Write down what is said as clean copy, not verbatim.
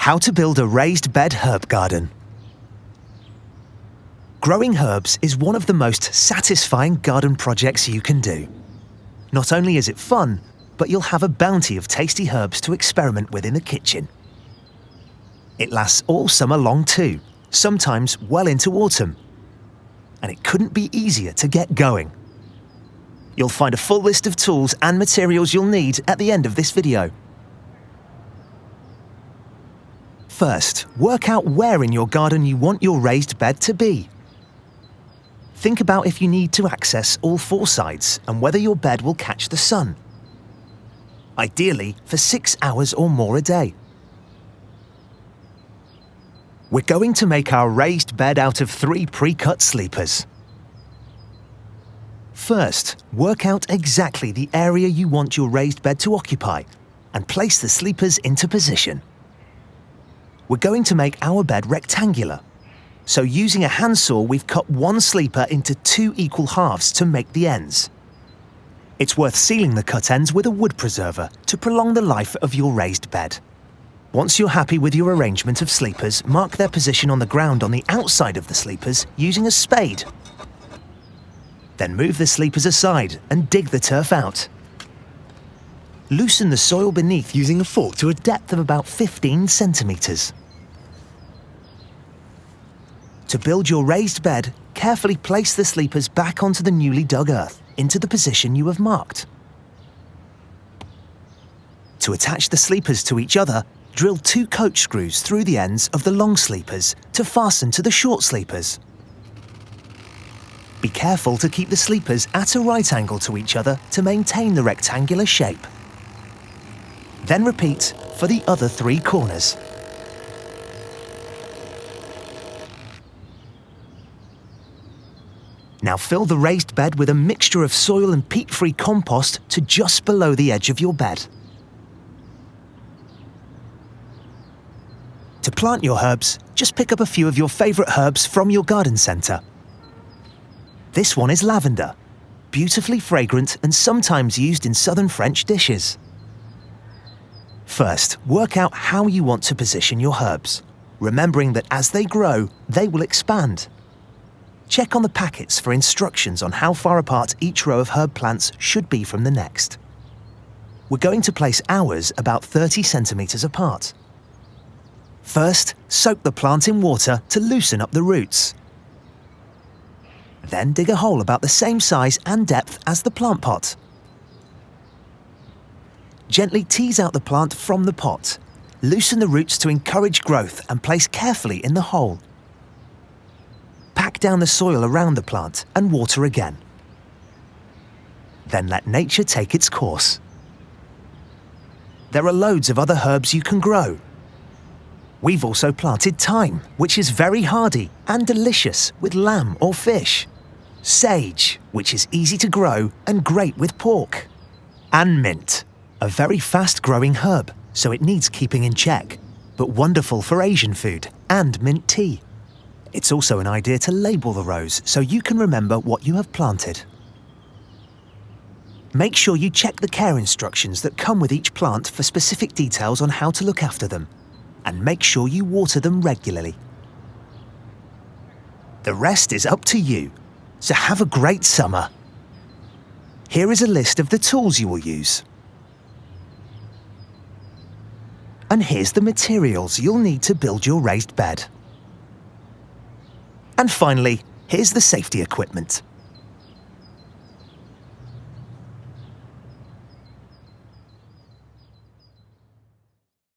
How to build a raised bed herb garden. Growing herbs is one of the most satisfying garden projects you can do. Not only is it fun, but you'll have a bounty of tasty herbs to experiment with in the kitchen. It lasts all summer long too, sometimes well into autumn. And it couldn't be easier to get going. You'll find a full list of tools and materials you'll need at the end of this video. First, work out where in your garden you want your raised bed to be. Think about if you need to access all four sides and whether your bed will catch the sun. Ideally, for 6 hours or more a day. We're going to make our raised bed out of 3 pre-cut sleepers. First, work out exactly the area you want your raised bed to occupy and place the sleepers into position. We're going to make our bed rectangular, so using a handsaw we've cut one sleeper into 2 equal halves to make the ends. It's worth sealing the cut ends with a wood preserver to prolong the life of your raised bed. Once you're happy with your arrangement of sleepers, mark their position on the ground on the outside of the sleepers using a spade. Then move the sleepers aside and dig the turf out. Loosen the soil beneath using a fork to a depth of about 15 centimeters. To build your raised bed, carefully place the sleepers back onto the newly dug earth into the position you have marked. To attach the sleepers to each other, drill 2 coach screws through the ends of the long sleepers to fasten to the short sleepers. Be careful to keep the sleepers at a right angle to each other to maintain the rectangular shape. Then repeat for the other 3 corners. Now fill the raised bed with a mixture of soil and peat-free compost to just below the edge of your bed. To plant your herbs, just pick up a few of your favourite herbs from your garden centre. This one is lavender, beautifully fragrant and sometimes used in southern French dishes. First, work out how you want to position your herbs, remembering that as they grow, they will expand. Check on the packets for instructions on how far apart each row of herb plants should be from the next. We're going to place ours about 30 centimeters apart. First, soak the plant in water to loosen up the roots. Then dig a hole about the same size and depth as the plant pot. Gently tease out the plant from the pot. Loosen the roots to encourage growth and place carefully in the hole. Pack down the soil around the plant and water again. Then let nature take its course. There are loads of other herbs you can grow. We've also planted thyme, which is very hardy and delicious with lamb or fish. Sage, which is easy to grow and great with pork. And mint, a very fast-growing herb, so it needs keeping in check, but wonderful for Asian food and mint tea. It's also an idea to label the rows so you can remember what you have planted. Make sure you check the care instructions that come with each plant for specific details on how to look after them, and make sure you water them regularly. The rest is up to you, so have a great summer. Here is a list of the tools you will use. And here's the materials you'll need to build your raised bed. And finally, here's the safety equipment.